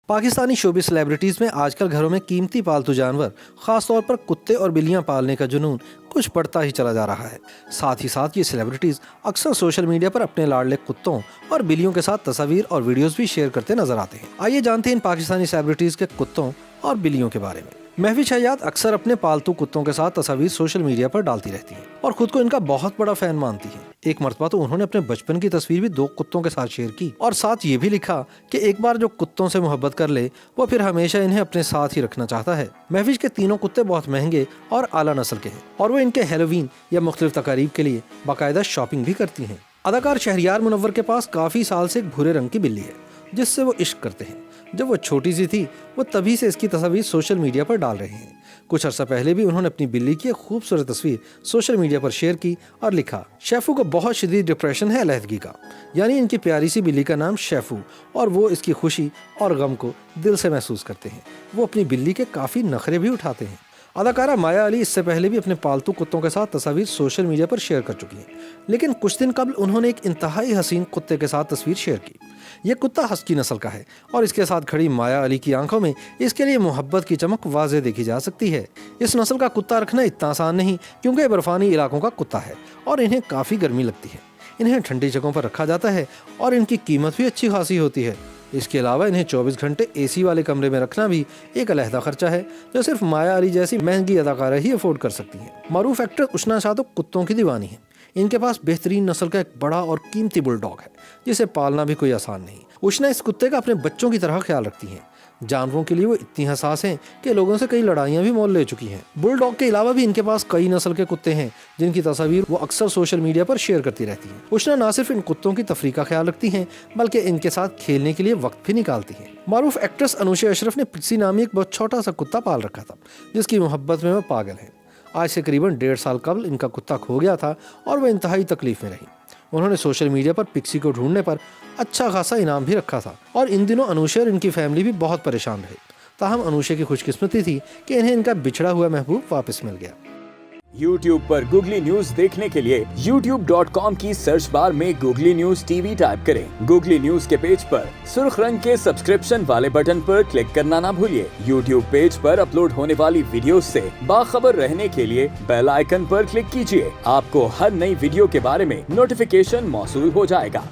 Pakistani Shobi celebrities में आजकल घरों में कीमती पालतू जानवर, खासतौर पर कुत्ते और बिल्लियां पालने का जुनून कुछ बढ़ता ही चला जा रहा है। साथ ही साथ ये सेलिब्रिटीज अक्सर सोशल मीडिया पर अपने लाडले कुत्तों और बिल्लियों के साथ तस्वीर और वीडियोस भी शेयर करते नजर आते हैं। आइए जानते हैं इन पाकिस्तानी सेलिब्रिटीज के कुत्तों और बिल्लियों के बारे में। महविश हयात अक्सर अपने पालतू कुत्तों के साथ तस्वीर सोशल मीडिया पर डालती रहती हैं और खुद को इनका बहुत बड़ा फैन मानती हैं। एक मर्तबा तो उन्होंने अपने बचपन की तस्वीर भी 2 कुत्तों के साथ शेयर की और साथ ये भी लिखा कि एक बार जो कुत्तों से मोहब्बत कर ले वो फिर हमेशा इन्हें अपने साथ ही रखना चाहता है। महविश के तीनों कुत्ते बहुत महंगे और आला नस्ल के हैं और वो इनके हैलोवीन या मुख्तलिफ तकारीब के लिए बाकायदा शॉपिंग भी करती हैं। अदाकार शहरियार मुनव्वर के पास काफी साल से एक भूरे रंग की बिल्ली है जिससे वो इश्क करते हैं। जब वो छोटी सी थी वो तभी से इसकी तस्वीर सोशल मीडिया पर डाल रहे हैं। कुछ अर्सा पहले भी उन्होंने अपनी बिल्ली की एक खूबसूरत तस्वीर सोशल मीडिया पर शेयर की और लिखा, शेफू को बहुत शदीद डिप्रेशन है अलहदगी का, यानी इनकी प्यारी सी बिल्ली का नाम शेफू और वो इसकी खुशी और गम को दिल से महसूस करते हैं। वो अपनी बिल्ली के काफ़ी नखरे भी उठाते हैं। अदाकारा माया अली इससे पहले भी अपने पालतू कुत्तों के साथ तस्वीर सोशल मीडिया पर शेयर कर चुकी हैं, लेकिन कुछ दिन कबल उन्होंने एक इंतहाई हसीन कुत्ते के साथ तस्वीर शेयर की। यह कुत्ता हस्की नस्ल का है और इसके साथ खड़ी माया अली की आंखों में इसके लिए मोहब्बत की चमक वाज़ेह देखी जा सकती है। इस नस्ल का कुत्ता रखना इतना आसान नहीं क्योंकि ये बर्फानी इलाकों का कुत्ता है और इन्हें काफ़ी गर्मी लगती है। इन्हें ठंडी जगहों पर रखा जाता है और इनकी कीमत भी अच्छी खासी होती है। इसके अलावा इन्हें 24 घंटे एसी वाले कमरे में रखना भी एक अलहदा खर्चा है जो सिर्फ माया अली जैसी महंगी अदाकारा ही अफोर्ड कर सकती हैं। मारूफ एक्ट्रेस उशना शाह तो कुत्तों की दीवानी है। इनके पास बेहतरीन नस्ल का एक बड़ा और कीमती बुलडॉग है जिसे पालना भी कोई आसान नहीं। उशना इस कुत्ते का अपने बच्चों की तरह ख्याल रखती हैं। जानवरों के लिए वो इतनी हसास हैं कि लोगों से कई लड़ाइयाँ भी मोल ले चुकी हैं। बुलडॉग के अलावा भी इनके पास कई नस्ल के कुत्ते हैं जिनकी तस्वीर वो अक्सर सोशल मीडिया पर शेयर करती रहती हैं। उशना न सिर्फ इन कुत्तों की तफरीह का ख्याल रखती हैं बल्कि इनके साथ खेलने के लिए वक्त भी निकालती हैं। मारूफ एक्ट्रेस अनुशा अशरफ ने पिक्सी नामी एक बहुत छोटा सा कुत्ता पाल रखा था जिसकी मोहब्बत में वो पागल है। आज से करीबन 1.5 साल कबल इनका कुत्ता खो गया था और वह इंतहाई तकलीफ में रही। उन्होंने सोशल मीडिया पर पिक्सी को ढूंढने पर अच्छा खासा इनाम भी रखा था और इन दिनों अनुशा और इनकी फैमिली भी बहुत परेशान रहे। ताहम अनुशा की खुशकिस्मती थी कि इन्हें इनका बिछड़ा हुआ महबूब वापस मिल गया। YouTube पर गूगली न्यूज देखने के लिए youtube.com की सर्च बार में गूगली न्यूज टीवी टाइप करें। गूगली न्यूज के पेज पर सुर्ख रंग के सब्सक्रिप्शन वाले बटन पर क्लिक करना ना भूलिए। YouTube पेज पर अपलोड होने वाली वीडियोस से बाखबर रहने के लिए बेल आइकन पर क्लिक कीजिए। आपको हर नई वीडियो के बारे में नोटिफिकेशन मौसूल हो जाएगा।